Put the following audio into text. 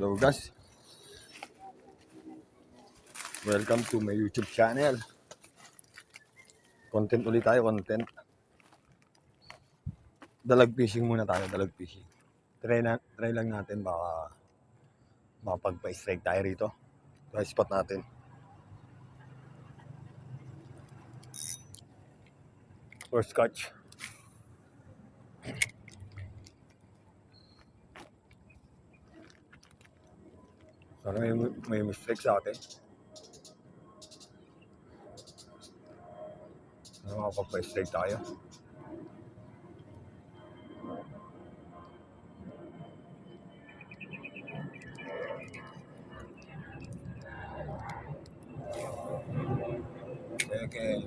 Hello guys, welcome to my YouTube channel. Content ulit tayo, content. Dalag fishing muna tayo, dalag fishing. Try lang natin baka makapagpa-strike tayo rito. Sa spot natin. First catch. Sana may mistake sa atin. Sana makapagpa-strike tayo. Okay.